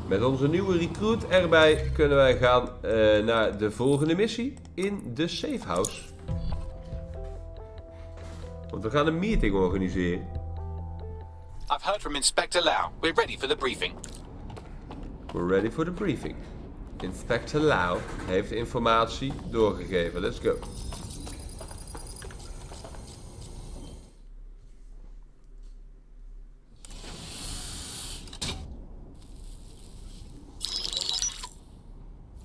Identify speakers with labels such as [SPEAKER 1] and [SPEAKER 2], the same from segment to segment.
[SPEAKER 1] Met onze nieuwe recruit erbij kunnen wij gaan naar de volgende missie in de safe house. Want we gaan een meeting organiseren.
[SPEAKER 2] I've heard from Inspector Lau. We're ready for the briefing.
[SPEAKER 1] We're ready for the briefing. Inspector Lau heeft informatie doorgegeven. Let's go.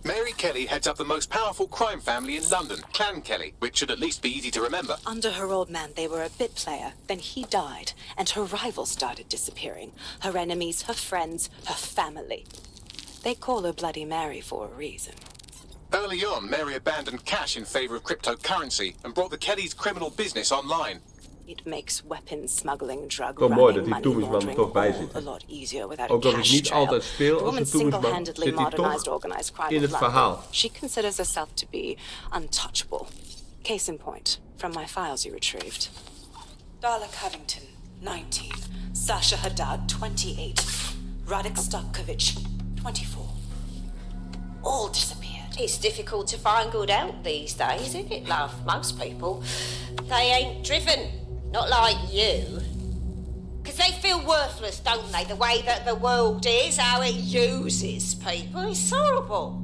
[SPEAKER 2] Mary Kelley heads up the most powerful crime family in London, Clan Kelley, which should at least be easy to remember.
[SPEAKER 3] Under her old man, they were a bit player. Then he died, and her rivals started disappearing. Her enemies, her friends, her family. They call her Bloody Mary for a reason.
[SPEAKER 2] Early on, Mary abandoned cash in favor of cryptocurrency and brought the Kellys' criminal business online.
[SPEAKER 3] It makes weapons smuggling, drug
[SPEAKER 1] Toch mooi dat
[SPEAKER 3] running,
[SPEAKER 1] die
[SPEAKER 3] money
[SPEAKER 1] Toemisman er toch bij zit.
[SPEAKER 3] a lot easier without
[SPEAKER 1] Ook
[SPEAKER 3] a
[SPEAKER 1] dat ik
[SPEAKER 3] cash
[SPEAKER 1] niet
[SPEAKER 3] trail.
[SPEAKER 1] altijd speel
[SPEAKER 3] The
[SPEAKER 1] als
[SPEAKER 3] woman
[SPEAKER 1] een Toemisman,
[SPEAKER 3] single-handedly
[SPEAKER 1] zit hij
[SPEAKER 3] modernized
[SPEAKER 1] toch
[SPEAKER 3] organized crime
[SPEAKER 1] in
[SPEAKER 3] of
[SPEAKER 1] het
[SPEAKER 3] London.
[SPEAKER 1] verhaal.
[SPEAKER 3] She considers herself to be untouchable. Case in point, from my files you retrieved. Darla Covington, 19. Sasha Haddad, 28. Radek Stavkovic, 24. All disappeared.
[SPEAKER 4] It's difficult to find good help these days, isn't it, love? Most people, they ain't driven. Not like you. Because they feel worthless, don't they? The way that the world is, how it uses people. It's horrible.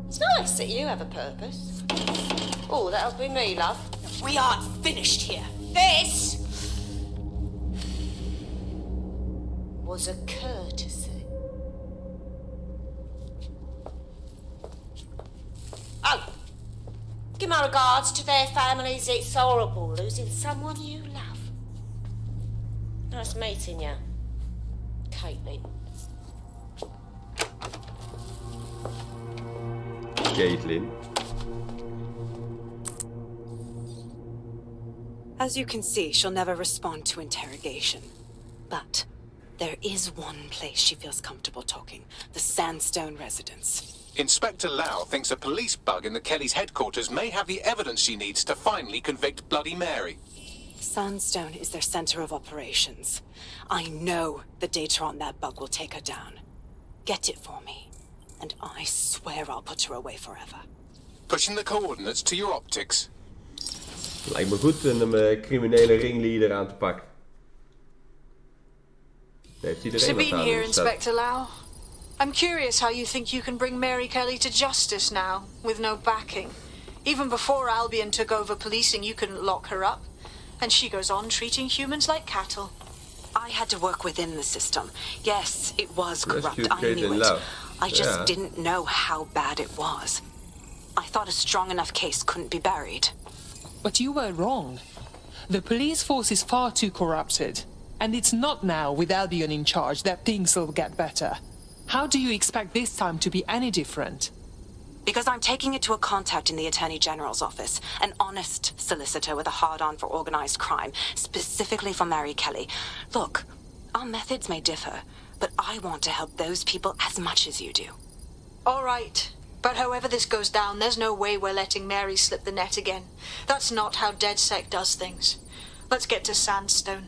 [SPEAKER 4] It's nice that you have a purpose. Oh, that'll be me, love.
[SPEAKER 3] We aren't finished here.
[SPEAKER 4] This was a courtesy. Oh, give my regards to their families. It's horrible losing someone you love. Nice meeting you, Caitlin.
[SPEAKER 1] Caitlin.
[SPEAKER 3] As you can see, she'll never respond to interrogation. But there is one place she feels comfortable talking. The Sandstone residence.
[SPEAKER 2] Inspector Lau thinks a police bug in the Kellys' headquarters may have the evidence she needs to finally convict Bloody Mary.
[SPEAKER 3] Sandstone is their center of operations. I know the data on that bug will take her down. Get it for me, and I swear I'll put her away forever.
[SPEAKER 2] Pushing the coordinates to your optics.
[SPEAKER 1] Lijkt me goed een criminele ringleader aan te pakken. Heeft iedereen wat
[SPEAKER 5] Sabine
[SPEAKER 1] aan
[SPEAKER 5] here,
[SPEAKER 1] hem staan.
[SPEAKER 5] Inspector Lau. I'm curious how you think you can bring Mary Kelley to justice now, with no backing. Even before Albion took over policing, you couldn't lock her up. And she goes on treating humans like cattle.
[SPEAKER 3] I had to work within the system. Yes, it was corrupt.
[SPEAKER 1] Rescued
[SPEAKER 3] I knew
[SPEAKER 1] Caitlin
[SPEAKER 3] it.
[SPEAKER 1] Lau.
[SPEAKER 3] I just
[SPEAKER 1] Yeah.
[SPEAKER 3] didn't know how bad it was. I thought a strong enough case couldn't be buried.
[SPEAKER 6] But you were wrong. The police force is far too corrupted. And it's not now, with Albion in charge, that things will get better. How do you expect this time to be any different?
[SPEAKER 3] Because I'm taking it to a contact in the Attorney General's office, an honest solicitor with a hard-on for organized crime, specifically for Mary Kelley. Look, our methods may differ, but I want to help those people as much as you do.
[SPEAKER 5] All right. But however this goes down, there's no way we're letting Mary slip the net again. That's not how DedSec does things. Let's get to Sandstone.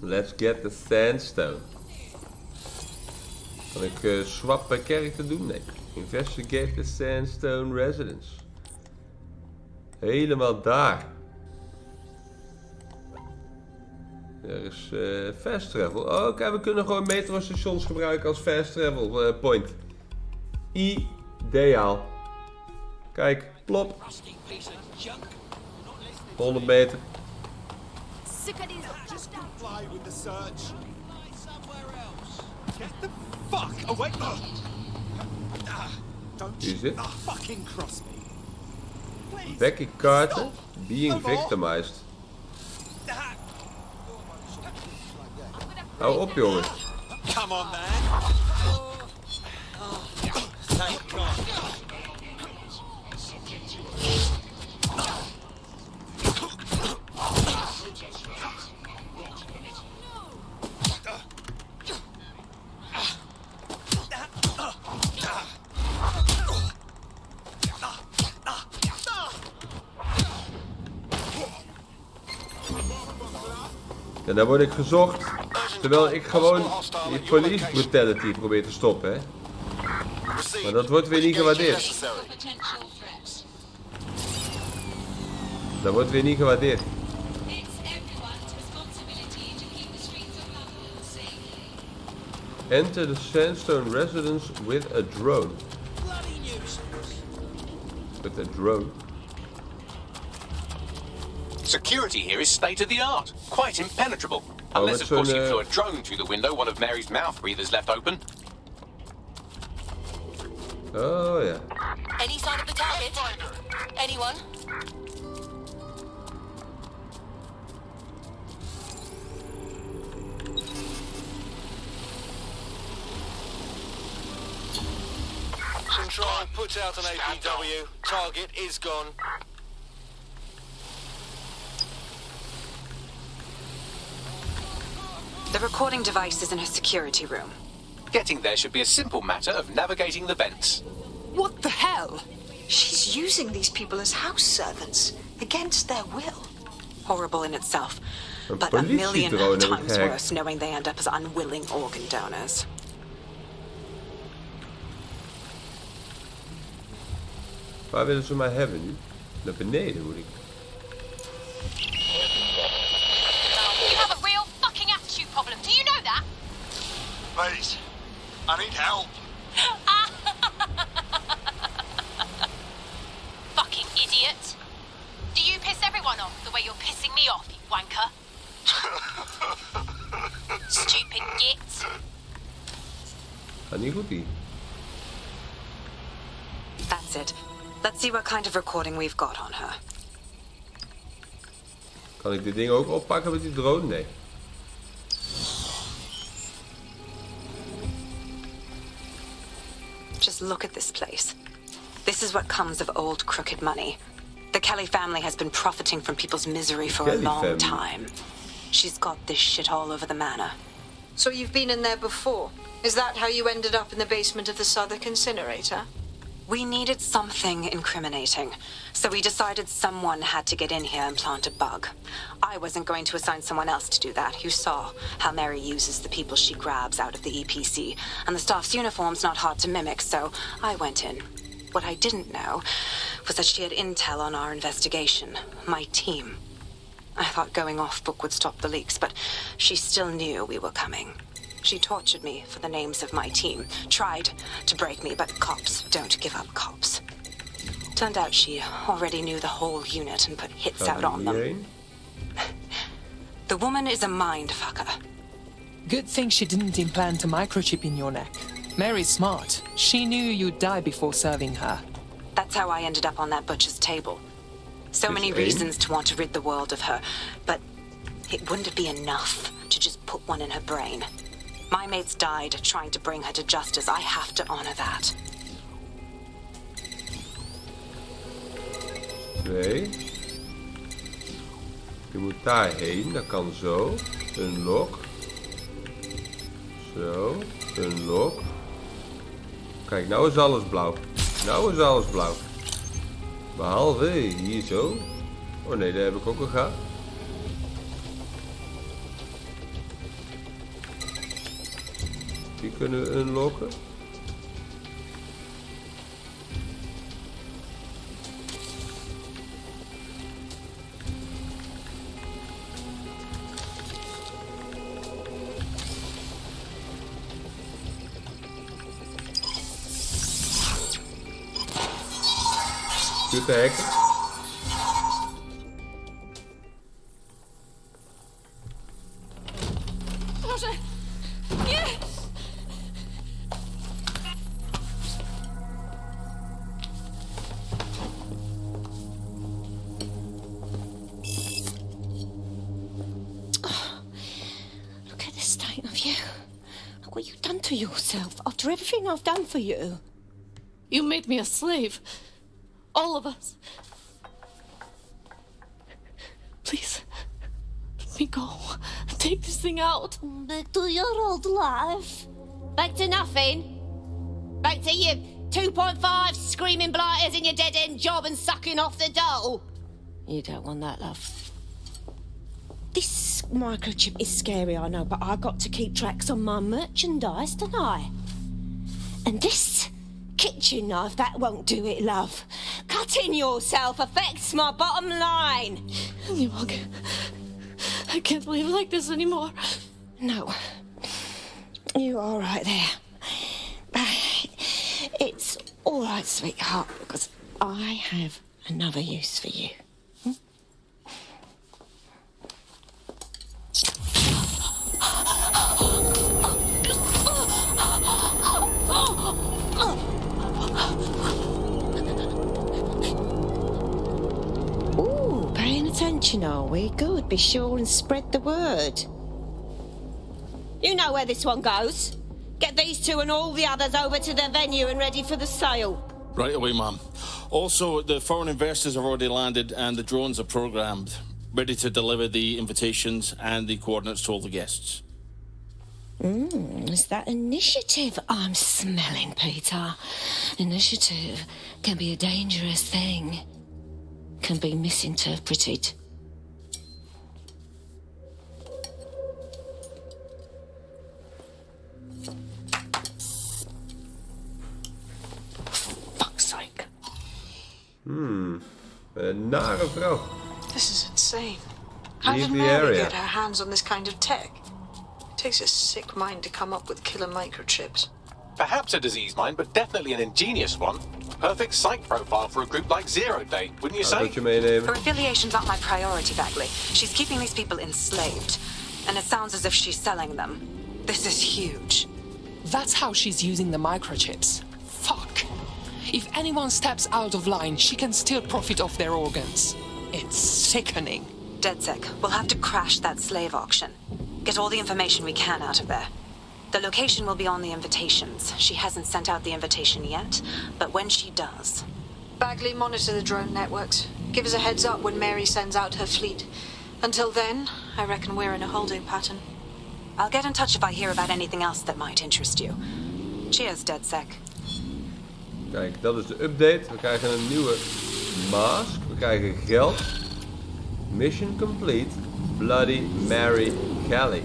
[SPEAKER 1] Let's get the Sandstone. Kan ik swap per character doen? Nee. Investigate the Sandstone residence. Helemaal daar. Er is fast travel. Oh, oké, we kunnen gewoon metrostations gebruiken als fast travel point. Ideaal. Kijk, plop. 100 meter.
[SPEAKER 7] Comply with the search. Get the fuck away! Don't
[SPEAKER 1] Wie is
[SPEAKER 7] you
[SPEAKER 1] dit?
[SPEAKER 7] fucking cross me. Please.
[SPEAKER 1] Becky Carter
[SPEAKER 7] Stop.
[SPEAKER 1] being
[SPEAKER 7] No more.
[SPEAKER 1] victimized. Hou op, jongen.
[SPEAKER 7] Come on, man. Thank God.
[SPEAKER 1] En daar word ik gezocht. Terwijl ik gewoon die police brutality probeer te stoppen, hè. Maar dat wordt weer niet gewaardeerd. Dat wordt weer niet gewaardeerd. Enter the sandstone residence with a drone. With a drone?
[SPEAKER 2] Security here is state of the art. Quite impenetrable. Unless, of course, you flew a drone through the window one of Mary's mouth breathers left open.
[SPEAKER 1] Oh ja.
[SPEAKER 8] Any sign of the target? Anyone?
[SPEAKER 9] Control, put out an APW. Target is gone.
[SPEAKER 3] The recording device is in her security room.
[SPEAKER 2] Getting there should be a simple matter of navigating the vents.
[SPEAKER 6] What the hell?
[SPEAKER 5] She's using these people as house servants, against their will.
[SPEAKER 3] Horrible in itself,
[SPEAKER 1] Een
[SPEAKER 3] but a million
[SPEAKER 1] politiedrone heb ik
[SPEAKER 3] times
[SPEAKER 1] gehackt.
[SPEAKER 3] worse knowing they end up as unwilling organ donors.
[SPEAKER 1] Waar willen ze mij hebben nu? Naar beneden moet ik.
[SPEAKER 8] You have a real fucking attitude problem. Do you know that?
[SPEAKER 9] Please, I need help.
[SPEAKER 8] Fucking idiot. Do you piss everyone off the way you're pissing me off, you wanker? Stupid git.
[SPEAKER 1] Gaat niet goed hier.
[SPEAKER 3] That's it. Let's see what kind of recording we've got on her.
[SPEAKER 1] Kan ik dit ding ook oppakken met die drone? Nee.
[SPEAKER 3] Just look at this place. This is what comes of old crooked money. The Kelley family has been profiting from people's misery for a
[SPEAKER 1] Kelley
[SPEAKER 3] long
[SPEAKER 1] family.
[SPEAKER 3] time. She's got this shit all over the manor.
[SPEAKER 5] So you've been in there before? Is that how you ended up in the basement of the Southwark incinerator?
[SPEAKER 3] We needed something incriminating, so we decided someone had to get in here and plant a bug. I wasn't going to assign someone else to do that. You saw how Mary uses the people she grabs out of the EPC, and the staff's uniform's not hard to mimic, so I went in. What I didn't know was that she had intel on our investigation, my team. I thought going off book would stop the leaks, but she still knew we were coming. She tortured me for the names of my team, tried to break me, but cops don't give up cops. Turned out she already knew the whole unit and put hits out on them.
[SPEAKER 1] Hierheen.
[SPEAKER 3] The woman is a mindfucker.
[SPEAKER 6] Good thing she didn't implant a microchip in your neck. Mary's smart. She knew you'd die before serving her.
[SPEAKER 3] That's how I ended up on that butcher's table. So many
[SPEAKER 1] één.
[SPEAKER 3] reasons to want to rid the world of her, but it wouldn't be enough to just put one in her brain. My mates died trying to bring her to justice. I have to honor that.
[SPEAKER 1] 2. Je moet daarheen, dat kan zo. Unlock. Zo, unlock. Kijk, nou is alles blauw. Nou is alles blauw. Behalve hier zo. Oh nee, daar heb ik ook al gehad. Die kunnen we unlocken. Goed te hacken.
[SPEAKER 4] Look at the state of you. Look what you've done to yourself after everything I've done for you.
[SPEAKER 10] You made me a slave. All of us. Please, let me go. Take this thing out.
[SPEAKER 4] Back to your old life. Back to nothing. Back to you 2.5 screaming blighters in your dead-end job and sucking off the dough. You don't want that, love. This microchip is scary, I know, but I got to keep tracks on my merchandise, don't I? And this kitchen knife, that won't do it, love. Cutting yourself affects my bottom line.
[SPEAKER 10] I can't live like this anymore.
[SPEAKER 4] No. You're all right there. It's all right, sweetheart, because I have another use for you. Ooh, paying attention, are we? Good. Be sure and spread the word. You know where this one goes. Get these two and all the others over to the venue and ready for the sale.
[SPEAKER 11] Right away, Mum. Also, the foreign investors have already landed and the drones are programmed, ready to deliver the invitations and the coordinates to all the guests.
[SPEAKER 4] Is that initiative I'm smelling, Peter? Initiative can be a dangerous thing. Can be misinterpreted. Fuck's sake.
[SPEAKER 1] Een nare vrouw.
[SPEAKER 5] This is insane. How
[SPEAKER 1] Leave
[SPEAKER 5] did
[SPEAKER 1] the
[SPEAKER 5] Mary
[SPEAKER 1] area.
[SPEAKER 5] get her hands on this kind of tech? It takes a sick mind to come up with killer microchips.
[SPEAKER 2] Perhaps a disease mind, but definitely an ingenious one. Perfect site profile for a group like Zero Day, wouldn't you say?
[SPEAKER 1] Dat je meenemen.
[SPEAKER 3] Her affiliation's not my priority, Bagley. She's keeping these people enslaved. And it sounds as if she's selling them. This is huge.
[SPEAKER 6] That's how she's using the microchips. Fuck. If anyone steps out of line, she can still profit off their organs. It's sickening.
[SPEAKER 3] DedSec, we'll have to crash that slave auction. Get all the information we can out of there. The location will be on the invitations. She hasn't sent out the invitation yet, but when she does...
[SPEAKER 5] Bagley, monitor the drone networks. Give us a heads up when Mary sends out her fleet. Until then, I reckon we're in a holding pattern.
[SPEAKER 3] I'll get in touch if I hear about anything else that might interest you. Cheers, DedSec.
[SPEAKER 1] Kijk, dat is de update. We krijgen een nieuwe mask. We krijgen geld. Mission complete. Bloody Mary Kelley.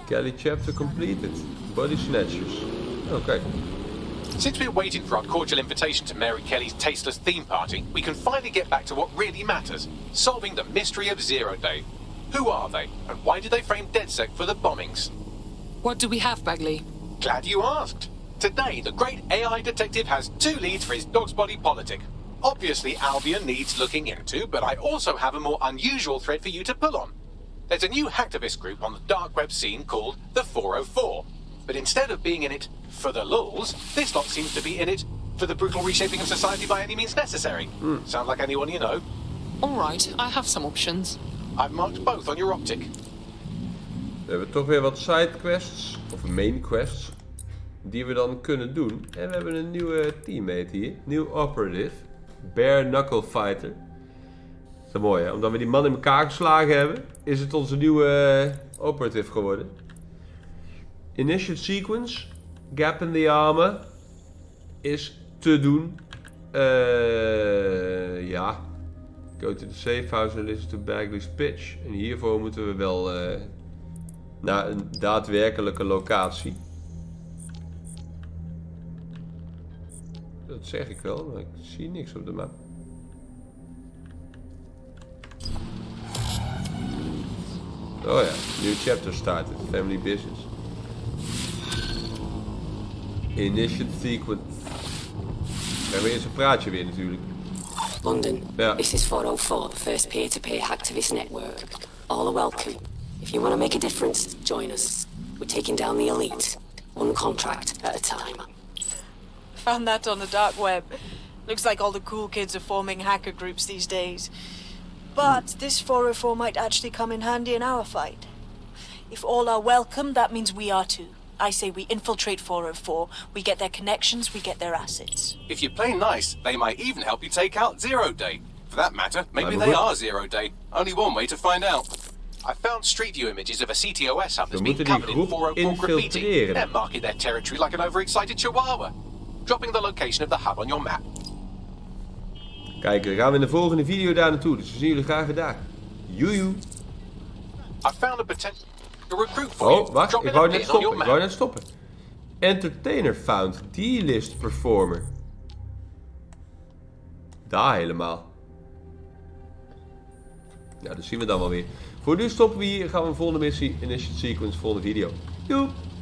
[SPEAKER 1] Kelley chapter completed. Body snatchers. Okay.
[SPEAKER 2] Since we're waiting for our cordial invitation to Mary Kelly's tasteless theme party, we can finally get back to what really matters. Solving the mystery of Zero Day. Who are they? And why did they frame DedSec for the bombings?
[SPEAKER 6] What do we have, Bagley?
[SPEAKER 2] Glad you asked. Today, the great AI detective has 2 leads for his dog's body politic. Obviously, Albion needs looking into, but I also have a more unusual thread for you to pull on. There's a new hacktivist group on the dark web scene called the 404. But instead of being in it for the lulz, this lot seems to be in it for the brutal reshaping of society by any means necessary. Sound like anyone you know?
[SPEAKER 6] All right, I have some options.
[SPEAKER 2] I've marked both on your optic.
[SPEAKER 1] We hebben toch weer wat sidequests, of main quests, die we dan kunnen doen. En we hebben een nieuwe teammate hier, nieuw operative, Bare Knuckle Fighter. Dat is wel mooi, hè? Omdat we die man in elkaar geslagen hebben, is het onze nieuwe operative geworden. Initiate sequence, gap in the armor, is te doen. Ja. Go to the safe house and listen to Bagley's pitch. En hiervoor moeten we wel naar een daadwerkelijke locatie. Dat zeg ik wel, maar ik zie niks op de map. Oh ja, new chapter started. Family business. Initiate sequence. Krijgen we eerst een praatje weer natuurlijk.
[SPEAKER 12] London,
[SPEAKER 1] Yeah.
[SPEAKER 12] This is 404, the first peer-to-peer hacktivist network. All are welcome. If you want to make a difference, join us. We're taking down the elite, one contract at a time.
[SPEAKER 5] Found that on the dark web. Looks like all the cool kids are forming hacker groups these days. But this 404 might actually come in handy in our fight. If all are welcome, that means we are too. I say we infiltrate 404, we get their connections, we get their assets.
[SPEAKER 2] If you play nice, they might even help you take out Zero Day. For that matter, maybe they are Zero Day. Only one way to find out. I found street view images of a CTOS hub that's been covered in 404 graffiti. They're marking their territory like an overexcited chihuahua. Dropping the location of the hub on your map.
[SPEAKER 1] Kijk, dan gaan we in de volgende video daar naartoe. Dus we zien jullie graag weer daar. Joejoe.
[SPEAKER 2] I found a potential recruit for you.
[SPEAKER 1] Oh, wacht.
[SPEAKER 2] Drop
[SPEAKER 1] Ik
[SPEAKER 2] in
[SPEAKER 1] wou
[SPEAKER 2] a
[SPEAKER 1] net
[SPEAKER 2] pin on your
[SPEAKER 1] stoppen. Ik
[SPEAKER 2] map.
[SPEAKER 1] wou net stoppen. Entertainer found. D-list performer. Daar helemaal. Nou, dat zien we dan wel weer. Voor nu stoppen we hier. Gaan we een volgende missie. Initiate sequence, volgende video. Doei!